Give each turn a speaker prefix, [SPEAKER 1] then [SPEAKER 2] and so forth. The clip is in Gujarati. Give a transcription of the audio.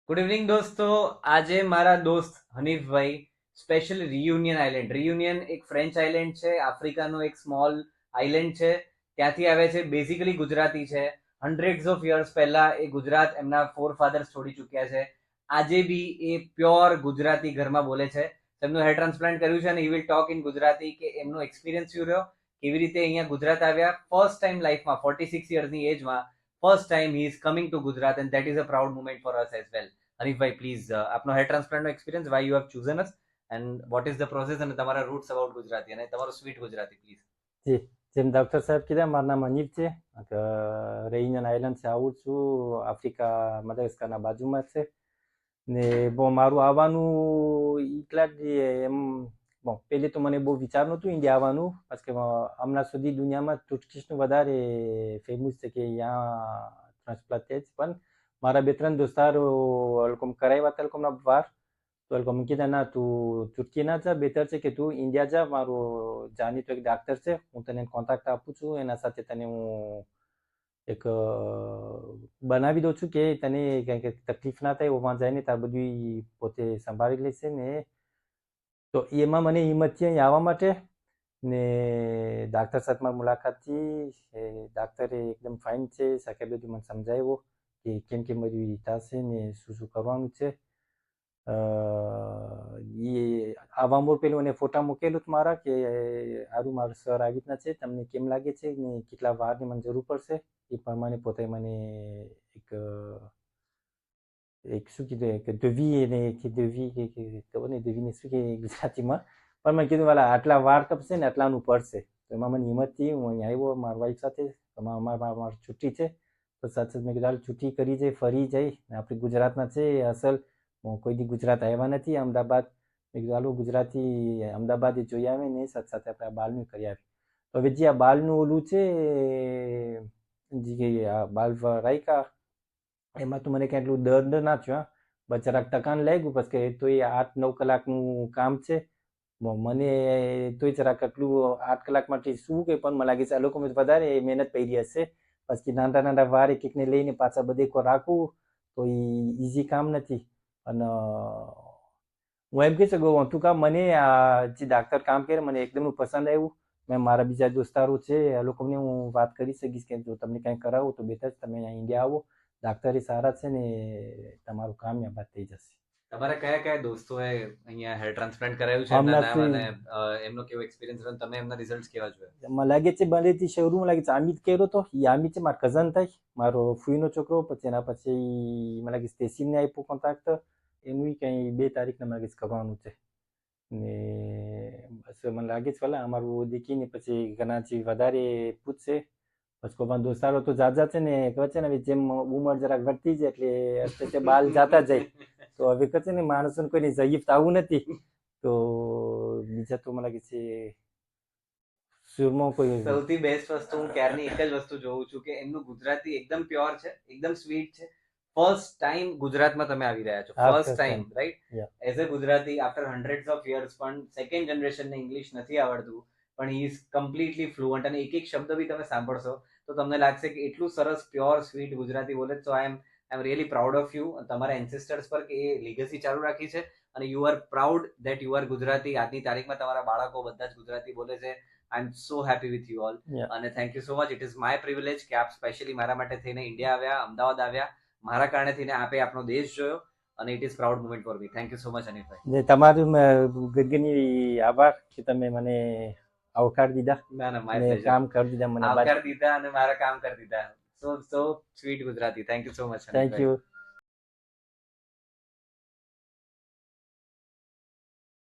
[SPEAKER 1] ગુડ ઇવનિંગ દોસ્તો. આજે મારા દોસ્ત હનીફભાઈ સ્પેશિયલ રિયુનિયન આઇલેન્ડ, રિયુનિયન એક ફ્રેન્ચ આઇલેન્ડ છે, આફ્રિકાનો એક સ્મોલ આઇલેન્ડ છે, ત્યાંથી આવે છે. બેઝિકલી ગુજરાતી છે. હંડ્રેડ્સ ઓફ યર્સ પહેલા એ ગુજરાત એમના ફોર ફાધર્સ છોડી ચૂક્યા છે. આજે બી એ પ્યોર ગુજરાતી ઘરમાં બોલે છે. તેમનું હેર ટ્રાન્સપ્લાન્ટ કર્યું છે અને he will talk in Gujarati કે એમનો એક્સપિરિયન્સ શું રહ્યો, કેવી રીતે અહીંયા ગુજરાત આવ્યા. ફર્સ્ટ ટાઈમ લાઈફમાં 46 યર્સની એજમાં first time he is coming to Gujarat and that is a proud moment for us as well. હરીફભાઈ પ્લીઝ આપનો હેર ટ્રાન્સપ્લાન્ટનો experience, why you have chosen us and what is the process અને તમારા રૂટ્સ અબાઉટ ગુજરાતી અને તમારું સ્વીટ ગુજરાતી પ્લીઝ.
[SPEAKER 2] જી, જેમ ડૉક્ટર સાહેબ કીધા, મારું નામ હનીફ છે. રેયુનિયન આઇલેન્ડથી આવું છું. આફ્રિકા મદાગાસ્કરના બાજુમાં છે ને મારું આવવાનું એટલા જ એમ પહેલે તો મને બહુ વિચાર નહોતું ઇન્ડિયા આવવાનું, parce que હમણાં સુધી દુનિયામાં ટુર્કીશનું વધારે ફેમસ છે કે અહીંયા ટ્રાન્સપ્લાન્ટ છે. પણ મારા 2-3 દોસ્તારો કરાવ્યા હતા લોકોના વાર, તો એ લોકો મને કીધા ના તું તુર્કી ના જા, બેટર છે કે તું ઇન્ડિયા જા. મારો જાણીતો એક ડાક્ટર છે, હું તને કોન્ટેક્ટ આપું છું, એના સાથે તને હું એક બનાવી દઉં છું કે તને કંઈ તકલીફ ના થાય, ઓમાં જઈને તાર બધું પોતે સંભાળી લેશે ને. તો એમાં મને હિંમત છે અહીં આવવા માટે ને ડાક્ટર સાથે મારી મુલાકાત થઈ. ડાક્ટરે એકદમ ફાઇન છે, સાહેબ બધું મને સમજાવ્યું કે કેમ કેમ બધું થશે ને શું શું કરવાનું છે. એ આવવા મોર પેલું એને ફોટા મૂકેલું હતું મારા કે આરું મારું સર આવી રીતના છે, તમને કેમ લાગે છે ને કેટલા વારની મને જરૂર પડશે. એ પ્રમાણે પોતે મને એક શું કીધું કે દેવી એને કે દેવી કે ખબર નહીં દેવીને શું કે ગુજરાતીમાં, પણ મેં કીધું વાલા આટલા વાર કપશે ને આટલાનું પડશે. તો એમાં મને હિંમતથી હું અહીં આવ્યો મારા વાઈફ સાથે. મારી છુટ્ટી છે તો સાથે મેં કીધું હાલ છુટ્ટી કરી જાય, ફરી જાય ને. આપણે ગુજરાતના છે અસલ, હું કોઈ દી ગુજરાત આવ્યા નથી, અમદાવાદ. મેં કીધું હાલો ગુજરાતી અમદાવાદ જોઈ આવે ને સાથે સાથે આપણે આ બાલનું કરી આવે. તો હવે જે આ બાલનું ઓલું છે જે આ બાલ રાયકા, એમાં તો મને કંઈ એટલું દર્દ ના થયો, બસ જરાક ટકાન લાગ્યું. પછી કે તો એ 8-9 કલાકનું કામ છે, મને તોય જરાક આટલું 8 કલાક માટે શું કે, પણ મને લાગે છે આ લોકો વધારે મહેનત કરી હશે. પછી નાના નાના વાર એક એકને લઈને પાછા બધે રાખવું તો એ ઇઝી કામ નથી. અને હું એમ કહી શકું તું કામ મને આ જે ડાક્ટર કામ કરે મને એકદમ પસંદ આવ્યું. મેં મારા બીજા દોસ્તારો છે એ લોકોને હું વાત કરી શકીશ કે જો તમને કંઈ કરાવું તો બેટર તમે અહીંયા ઇન્ડિયા આવો, ડાક્ટરે સારા છે ને તમારું કામ યાદ થઈ જશે.
[SPEAKER 1] તમારા કયા કયા દોસ્તોએ અહીંયા હેર ટ્રાન્સપ્લાન્ટ કરાવ્યું છે એમના નામ અને એમનો કેવો એક્સપિરિયન્સ રહ્યો, તમે એમના રિઝલ્ટ્સ કેવા જોયા?
[SPEAKER 2] મને લાગે છે બંનેથી શરૂમાં લાગે છે અમિત કર્યો તો, એ અમિત છે મારો કઝન થાય, મારો ફૂઈનો છોકરો. પછી એના પછી મને લાગે સ્ટેસીને આપ્યો કોન્ટ્રાક્ટ, એનું કંઈ 2 તારીખને મને લાગે કરવાનું છે ને. બસ મને લાગે છે પેલા અમારું દેખીને પછી ઘણા જે વધારે પૂછશે. પછી કોઈ દોસ્તારો તો જાજા છે ને કહે છે ને જેમ ઉંમર જરાક વધતી જાય એટલે બાલ જાતા જાય. તો હવે કહે છે ને માણસોને કોઈને જયીફ આવું નથી. તો બીજા તો મને લાગે છે સુરમાં કોઈ
[SPEAKER 1] સૌથી બેસ્ટ વસ્તુ હું ક્યારની એક જ વસ્તુ જોઉં છું કે એમનું ગુજરાતી એકદમ પ્યોર છે, એકદમ સ્વીટ છે. ફર્સ્ટ ટાઈમ ગુજરાતમાં તમે આવી રહ્યા છો, first time right, as a Gujarati after hundreds of years. પણ સેકન્ડ જનરેશનને ઇંગ્લિશ નથી આવડતું, પણ હી ઇઝ કમ્પ્લીટલી ફ્લુઅન્ટ અને એક એક શબ્દ બી તમે સાંભળશો તો તમને લાગશે કે એટલું સરસ પ્યોર સ્વીટ ગુજરાતી બોલે. So I am really proud of you, તમારા એન્સેસ્ટર્સ પર કે એ લીગસી ચાલુ રાખી છે અને you are proud that you are Gujarati. આજની તારીખમાં તમારા બાળકો બધા જ ગુજરાતી બોલે છે. I am so happy with you all અને thank you so much. It is my privilege કે આપ સ્પેશિયલી મારા માટે થઈને ઇન્ડિયા આવ્યા, અમદાવાદ આવ્યા, મારા કારણે થઈને આપે આપનો દેશ જોયો અને it is proud moment for me. Thank you so much અનિલભાઈ.
[SPEAKER 2] તમારું ગગની આભાર કે તમે મને આવકાર દીધા.
[SPEAKER 1] ના ના, માય પ્લેઝર.
[SPEAKER 2] કામ કરી દીધા મને,
[SPEAKER 1] આવકાર દીધા અને મારા કામ કરી દીધા. So sweet Gujarati. Thank you so much.
[SPEAKER 2] Thank you.